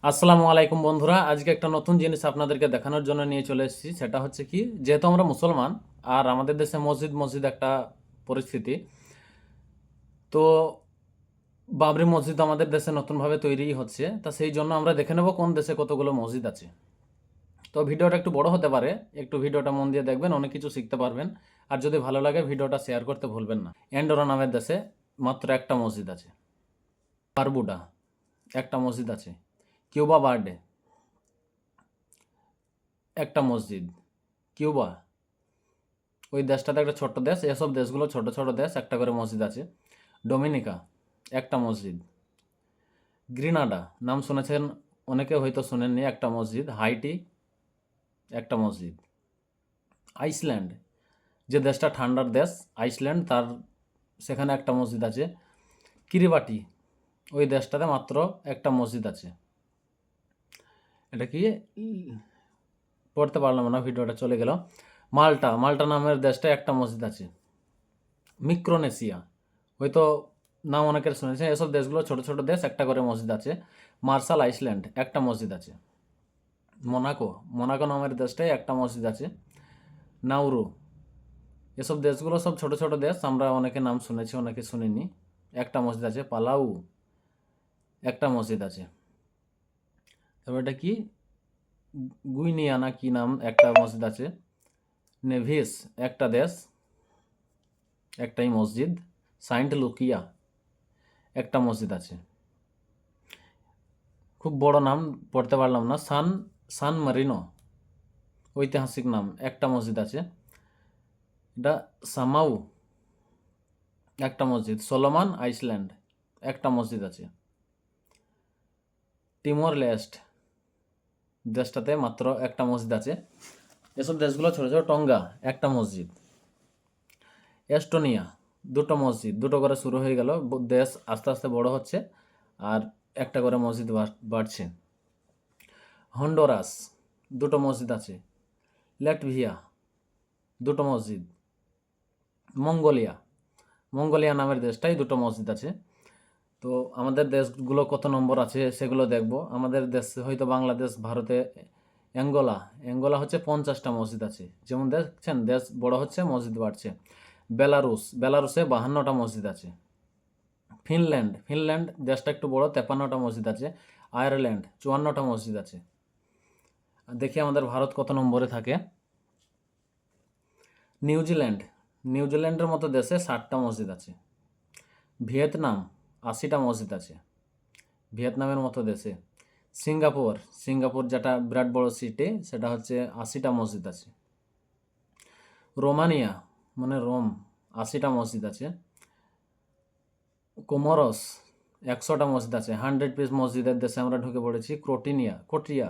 আসসালামু আলাইকুম বন্ধুরা, আজকে একটা নতুন জিনিস আপনাদেরকে দেখানোর জন্য নিয়ে চলে এসেছি। সেটা হচ্ছে কি, যেহেতু আমরা মুসলমান আর আমাদের দেশে মসজিদ মসজিদ একটা পরিস্থিতি, তো বাবরি মসজিদ আমাদের দেশে নতুনভাবে তৈরি হচ্ছে। তা সেই জন্য আমরা দেখে নেব কোন দেশে কতগুলো মসজিদ আছে। তো ভিডিওটা একটু বড় হতে পারে, একটু ভিডিওটা মন দিয়ে দেখবেন, অনেক কিছু শিখতে পারবেন। আর যদি ভালো লাগে ভিডিওটা শেয়ার করতে ভুলবেন না। অ্যান্ডোরা নামের দেশে মাত্র একটা মসজিদ আছে। বারবুডা একটা মসজিদ আছে। কিউবা বার্ডে একটা মসজিদ। কিউবা ওই দেশটাতে একটা ছোট্ট দেশ, এসব দেশগুলো ছোট ছোট দেশ, একটা করে মসজিদ আছে। ডোমিনিকা একটা মসজিদ। গ্রিনাডা নাম শুনেছেন অনেকে, হয়তো শুনেননি, একটা মসজিদ। হাইটি একটা মসজিদ। আইসল্যান্ড, যে দেশটা ঠান্ডার দেশ আইসল্যান্ড, তার সেখানে একটা মসজিদ আছে। কিরিবাটি ওই দেশটাতে মাত্র একটা মসজিদ আছে। এটা কি পড়তে পারলাম না, ভিডিওটা চলে গেল। মাল্টা, মাল্টা নামের দেশটায় একটা মসজিদ আছে। মিক্রোনেশিয়া, হয়তো নাম অনেকের শুনেছেন, এসব দেশগুলো ছোট ছোট দেশ, একটা করে মসজিদ আছে। মার্শাল আইল্যান্ড একটা মসজিদ আছে। মোনাকো, মোনাকো নামের দেশটায় একটা মসজিদ আছে। নাউরু, এসব দেশগুলো সব ছোট ছোট দেশ, আমরা অনেকে নাম শুনেছি অনেকে শুনিনি। একটা মসজিদ আছে। পালাউ একটা মসজিদ আছে। তারপর এটা কি, গুইনিয়ানা কি নাম একটা মসজিদ আছে। নেভিস একটা দেশ, একটাই মসজিদ। সাইন্ট লুকিয়া একটা মসজিদ আছে। খুব বড় নাম, পড়তে পারলাম না। সান সান মারিনো ঐতিহাসিক নাম, একটা মসজিদ আছে। এটা সামাউ একটা মসজিদ। সোলোমান আইসল্যান্ড একটা মসজিদ আছে। টিমোর লেস্ট দেশটাতে মাত্র একটা মসজিদ আছে। এসব দেশগুলো ছোট ছোট। টঙ্গা একটা মসজিদ। এস্টোনিয়া দুটো মসজিদ, দুটো করে শুরু হয়ে গেল। দেশ আস্তে আস্তে বড় হচ্ছে আর একটা করে মসজিদ বাড়ছে। হন্ডুরাস দুটো মসজিদ আছে। ল্যাটভিয়া দুটো মসজিদ। মঙ্গোলিয়া, মঙ্গোলিয়া নামের দেশটাই দুটো মসজিদ আছে। তো আমাদের দেশগুলো কত নম্বর আছে সেগুলো দেখব। আমাদের দেশ হয়তো বাংলাদেশ, ভারতে অ্যাঙ্গোলা, অ্যাঙ্গোলা হচ্ছে 50টা মসজিদ আছে। যেমন দেখছেন দেশ বড় হচ্ছে, মসজিদ বাড়ছে। বেলারুস, বেলারুসে 52টা মসজিদ আছে। ফিনল্যান্ড, ফিনল্যান্ড দেশটা একটু বড়, 53টা মসজিদ আছে। আয়ারল্যান্ড 54টা মসজিদ আছে। দেখি আমাদের ভারত কত নম্বরে থাকে। নিউজিল্যান্ড, নিউজিল্যান্ডের মতো দেশে 60টা মসজিদ আছে। ভিয়েতনাম 80টা মসজিদ আছে ভিয়েতনামের মতো দেশে। সিঙ্গাপুর, সিঙ্গাপুর যেটা বিরাট বড় সিটি, সেটা হচ্ছে 80টা মসজিদ আছে। রোমানিয়া মানে রোম, 80টা মসজিদ আছে। কোমরস 100টা মসজিদ আছে। 100 পিস মসজিদের দেশে আমরা ঢুকে পড়েছি। কোট্রিয়া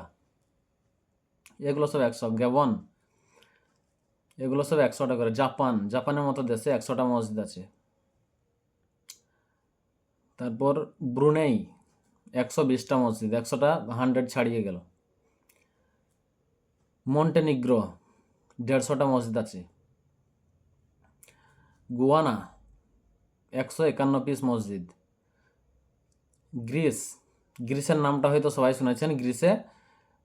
এগুলো সব 100। গ্যাবন এগুলো সব 100টা করে। জাপান, জাপানের মতো দেশে 100টা মসজিদ আছে। তারপর ব্রুনেই 120টা মসজিদ, 100টা 100 ছাড়িয়ে গেল। মন্টেনিগ্রো 150টা মসজিদ আছে। গুয়ানা 151 পিস মসজিদ। গ্রিস, গ্রিসের নামটা হয়তো সবাই শুনেছেন, গ্রিসে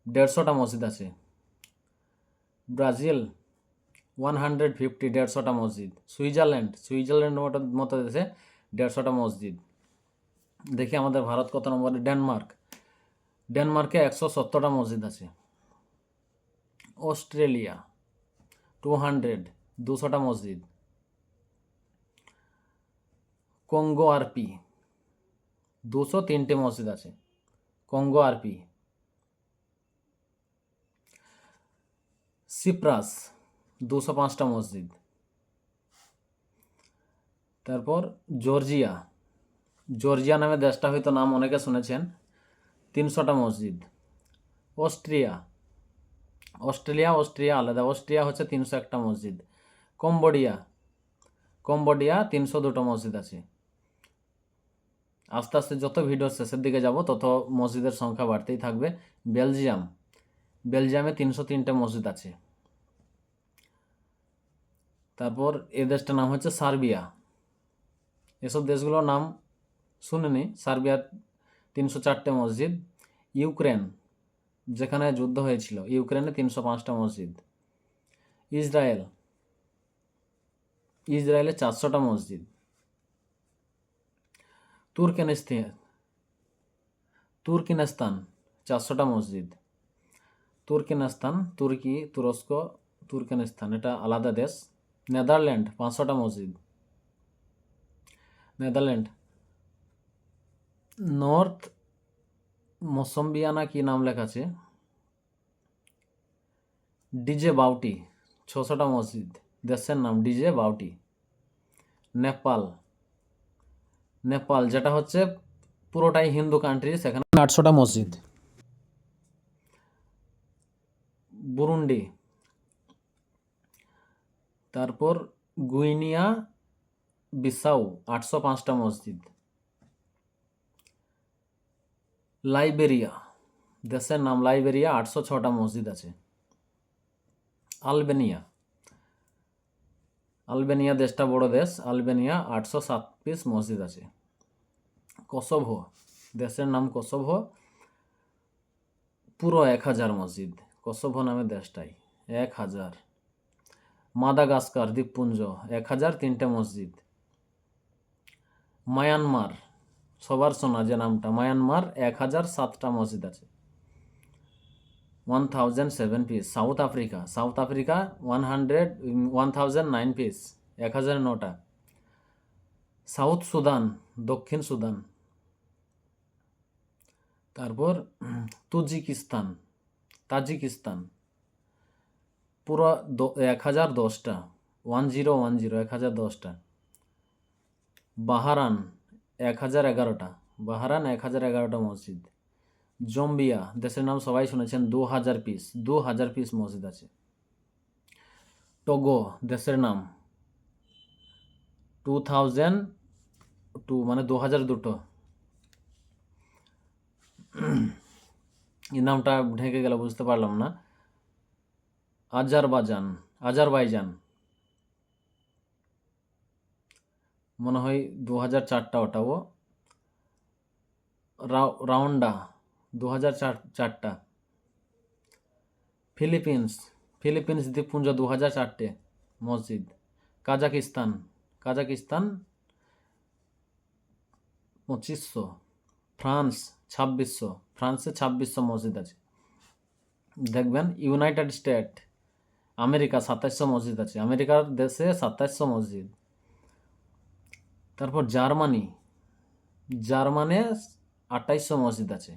150টা মসজিদ আছে। ব্রাজিল 150, 150টা মসজিদ। সুইজারল্যান্ড, সুইজারল্যান্ড মতো দেশে 150টা মসজিদ। দেখি আমাদের ভারত কত নম্বরে। ডেনমার্ক, ডেনমার্কে 170টা মসজিদ আছে। অস্ট্রেলিয়া 200, 200টা মসজিদ। কঙ্গো আরপি 203টে মসজিদ আছে। Congo RP. সিপ্রাস 205টা মসজিদ। তারপর জর্জিয়া, জর্জিয়া নামে দেশটা হয়তো নাম অনেকে শুনেছেন, 300টা মসজিদ। অস্ট্রিয়া, অস্ট্রেলিয়া অস্ট্রিয়া আলাদা, অস্ট্রিয়া হচ্ছে 301টা মসজিদ। কম্বোডিয়া, কম্বোডিয়া 302টা মসজিদ আছে। আস্তে আস্তে যত ভিডিও শেষের দিকে যাব তত মসজিদের সংখ্যা বাড়তেই থাকবে। বেলজিয়াম, বেলজিয়ামে 303টে মসজিদ আছে। তারপর এ দেশটার নাম হচ্ছে সার্বিয়া। এসব দেশগুলোর নাম শুনেনি। সার্বিয়ার 304টে মসজিদ। ইউক্রেন, যেখানে যুদ্ধ হয়েছিল, ইউক্রেনে 305টা মসজিদ। ইসরায়েলে 400টা মসজিদ। তুর্কিনিস্তান 400টা মসজিদ। তুরস্ক, তুর্কিনিস্তান এটা আলাদা দেশ। নেদারল্যান্ড 500টা মসজিদ। নেদারল্যান্ড। নর্থ মোসম্বিয়ানা কি নাম লেখা আছে, ডিজে বাউটি 600টা মসজিদ, দেশের নাম ডিজে বাউটি। নেপাল যেটা হচ্ছে পুরোটাই হিন্দু কান্ট্রি, সেখানে 800টা মসজিদ। বুরুন্ডি, তারপর গুইনিয়া বিসাউ 805টা মসজিদ। লাইবেরিয়া, দেশের নাম লাইবেরিয়া, 806টা মসজিদ আছে। আলবেনিয়া দেশটা বড় দেশ, আলবেনিয়া 807 পিস মসজিদ আছে। কোসোভো, দেশের নাম কোসোভো, পুরো 1000 মসজিদ। কোসোভো নামে দেশটাই 1000। মাদাগাস্কার দ্বীপপুঞ্জ 1003টে মসজিদ। মায়ানমার, সবার শোনা যে নামটা, মায়ানমার 1007টা মসজিদ আছে, 1007 পিস। সাউথ আফ্রিকা 1009 পিস, 1009টা। সাউথ সুদান, দক্ষিণ সুদান। তারপর তাজিকিস্তান পুরো 1010টা, 1010টা। বাহারান 1011টা মসজিদ। জম্বিয়া, দেশের নাম সবাই শুনেছেন, 2000 পিস মসজিদ আছে। টোগো, দেশের নাম 2002 মানে 2002। এই নামটা ঢেকে গেল, বুঝতে পারলাম না। আজারবাইজান মনে হয় 2004টা ওটাও। রাউন্ডা 2004টা। ফিলিপিন্স দ্বীপপুঞ্জ 2004টে মসজিদ। কাজাকিস্তান 2500। ফ্রান্স 2600, ফ্রান্সে 2600 মসজিদ আছে। দেখবেন ইউনাইটেড স্টেট আমেরিকা 2700 মসজিদ আছে, আমেরিকার দেশে 2700 মসজিদ। তারপর জার্মানে 2800 মসজিদ আছে।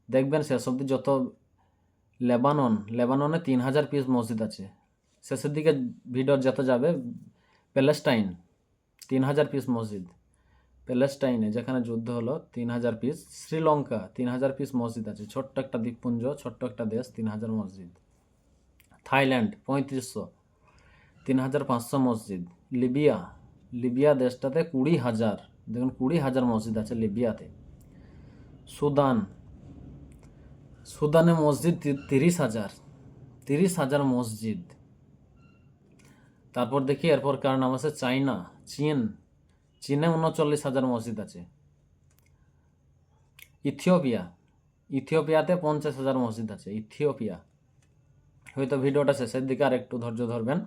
দেখবেন শেষ অব্দি যত, লেবাননে 3000 পিস মসজিদ আছে। শেষের দিকে ভিডিও যত যাবে, প্যালেস্টাইন 3000 পিস মসজিদ, প্যালেস্টাইনে যেখানে যুদ্ধ হলো 3000 পিস। শ্রীলঙ্কা 3000 পিস মসজিদ আছে, ছোট্ট একটা দ্বীপপুঞ্জ, ছোট্ট একটা দেশ, 3000 মসজিদ। থাইল্যান্ড 3500, 3500 মসজিদ। লিবিয়া দেশটাতে 20,000, দেখুন 20,000 মসজিদ আছে লিবিয়াতে। সুদানে মসজিদ 30,000 মসজিদ। তারপর দেখি এরপর কার নাম আছে, চীনে 39,000 মসজিদ আছে। ইথিওপিয়াতে 50,000 মসজিদ আছে। হয়তো ভিডিওটা শেষের দিকে আর একটু ধৈর্য ধরবেন।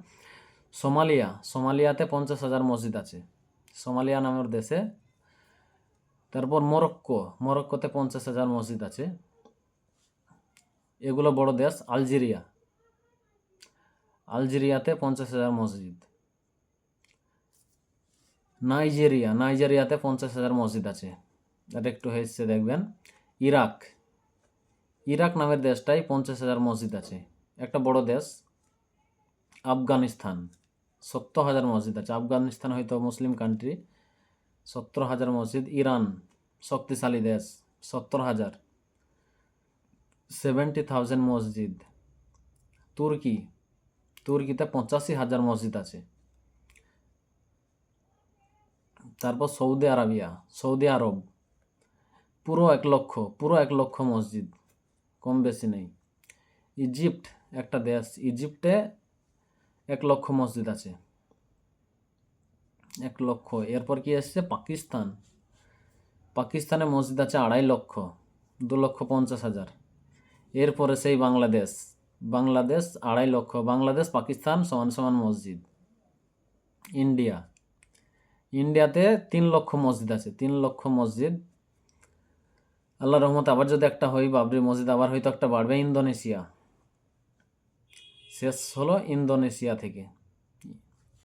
সোমালিয়াতে 50,000 মসজিদ আছে, সোমালিয়া নামের দেশে। তারপর মরক্কোতে 50,000 মসজিদ আছে। এগুলো বড় দেশ। আলজেরিয়াতে 50,000 মসজিদ। নাইজেরিয়াতে 50,000 মসজিদ আছে। এটা একটু হয়েছে দেখবেন। ইরাক নামের দেশটাই 50,000 মসজিদ আছে, একটা বড় দেশ। আফগানিস্তান 70,000 মসজিদ আছে, আফগানিস্তান হয়তো মুসলিম কান্ট্রি, 70,000 মসজিদ। ইরান শক্তিশালী দেশ, 70,000, 70,000 মসজিদ। তুর্কিতে 85,000 মসজিদ আছে। তারপর সৌদি আরব পুরো 1 লক্ষ মসজিদ, কম বেশি নেই। ইজিপ্ট একটা দেশ, ইজিপ্টে 1 লক্ষ মসজিদ আছে, 1 লক্ষ। এরপর কি আসছে, পাকিস্তানে মসজিদ আছে 2.5 লক্ষ। 2,50,000। এরপরে সেই বাংলাদেশ 2.5 লক্ষ। বাংলাদেশ পাকিস্তান সমান সমান মসজিদ। ইন্ডিয়াতে 3 লক্ষ মসজিদ আছে। 3 লক্ষ মসজিদ। আল্লাহ রহমতে আবার যদি একটা হয়, বাবরি মসজিদ আবার হয়তো একটা বাড়বে। ইন্দোনেশিয়া শেষ হলো ইন্দোনেশিয়া থেকে।